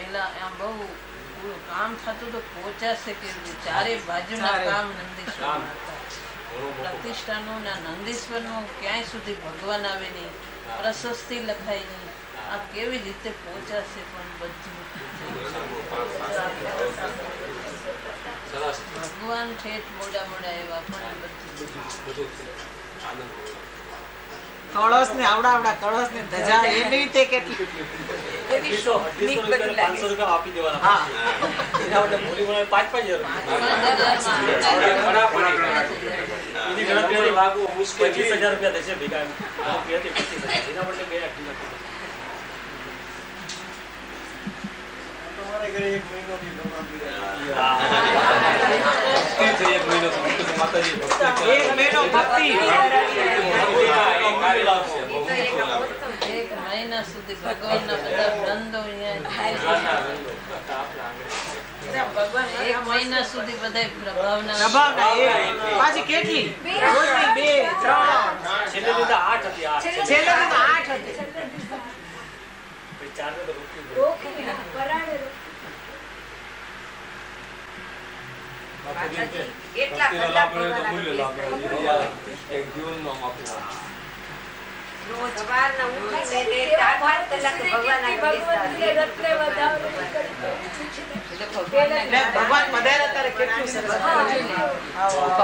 પેલા આમ બહુ કામ થતું તો પહોંચાશે કે ચારે બાજુના કામ નંદીશ્વર પ્રતિષ્ઠાનું ને નંદીશ્વરનું ક્યાંય સુધી ભગવાન આવે નહીં, પ્રશસ્તિ લખાય નહીં. આ કેવી રીતે પહોંચાશે? પણ બધું ભગવાન ઠેઠ મોડા મોડા એવા પણ બધું કળશ ને આવડા કળશ ને ધજા એની રીતે કેટલી આપી દેવાના. એના માટે બોલી બોલાવે 5,000 એની ગણતરી લાગુ મુશ્કેલ 20,000 રૂપિયા થશે ભેગા. એના માટે બે તમારે ઘરે 1 મહિનો થી એક મહિના સુધી ભગવાનના બધા વૃંદો એક મહિના સુધી બધા પ્રભાવના પાછી કેટલી રોજની 2 3 છેલ્લે તો 8 હતી. છેલ્લે તો 8 હતી. પછી 4 ને તો રોકી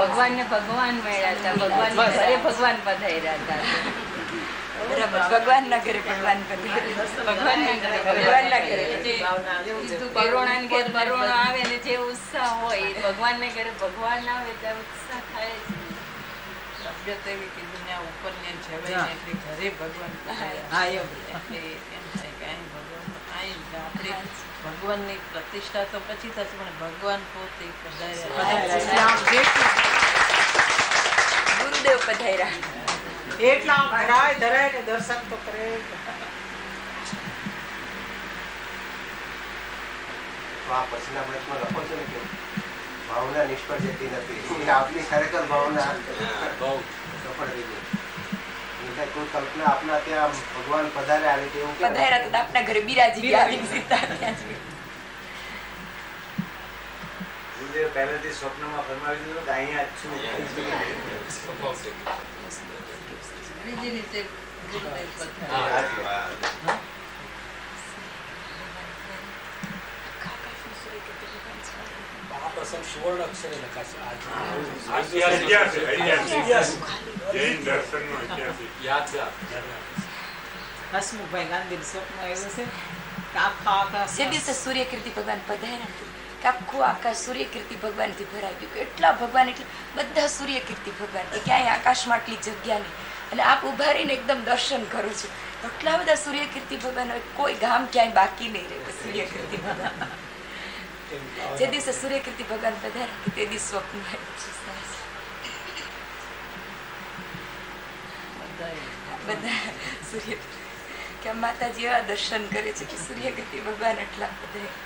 ભગવાન ને ભગવાન મળ્યા હતા, ભગવાન ઘરે ભગવાન પધાર્યા હતા. બરાબર, ભગવાન ના ઘરે ભગવાન પધાર્યા, ભગવાન ના ઘરે ભગવાન ના ઘરે કરુણા ને ઘેર કરુણા આવે ને જે ઉત્સાહ હોય ભગવાન ને ઘરે ભગવાન આવે ત્યાં ઉત્સાહ થાય છે. તબિયત એવી કે દુનિયા ઉપર ને જવાય એટલે ઘરે ભગવાન એમ થાય કે અહીં ભગવાન ભગવાનની પ્રતિષ્ઠા તો પછી થશે પણ ભગવાન પોતે ગુરુદેવ પધાર્યા એટલા ધરાય ધરાય ને દર્શન તો કરે. પછીના વર્ષમાં લખો છો ને કે ભાવના નિષ્ફળ જતી નથી. આપની ખરેખર ભાવના સફળ થઈ ગઈ. કોઈ કલ્પના આપના ત્યાં ભગવાન પધાર્યા આવી એવું પધાર્યા તો આપના ઘરે બિરાજી ગયા સીતા ત્યાં જ. ગુરુદેવ પહેલેથી સ્વપ્નમાં ફરમાવી દીધું કે અહીંયા જ છું. બીજી રીતે ગુરુદેવ પધાર્યા. સુવર્ણ અક્ષરે લખાશે. હસમુખભાઈ ગાંધી સ્વપ્ન એવું છે કે આખા જે દિવસે સૂર્યકીર્તિ ભગવાન પધાર્યા કે આખું આકાશ સૂર્યકીર્તિ ભગવાનથી ભરાઈ ગયું. એટલા ભગવાન એટલે બધા સૂર્યકીર્તિ ભગવાન કે ક્યાંય આકાશમાં આટલી જગ્યા નહીં અને આપ ઉભા રહીને એકદમ દર્શન કરો છો. એટલા બધા સૂર્યકીર્તિ ભગવાન હોય, કોઈ ગામ ક્યાંય બાકી નહીં રહે સૂર્યકીર્તિ ભગવાન. જે દિવસે સૂર્યકીર્તિ ભગવાન પધાર્યા તે દિવસ સ્વપ્ન બધા સૂર્ય કે માતાજી એવા દર્શન કરે છે કે સૂર્યકીર્તિ ભગવાન એટલા પધાર્યા.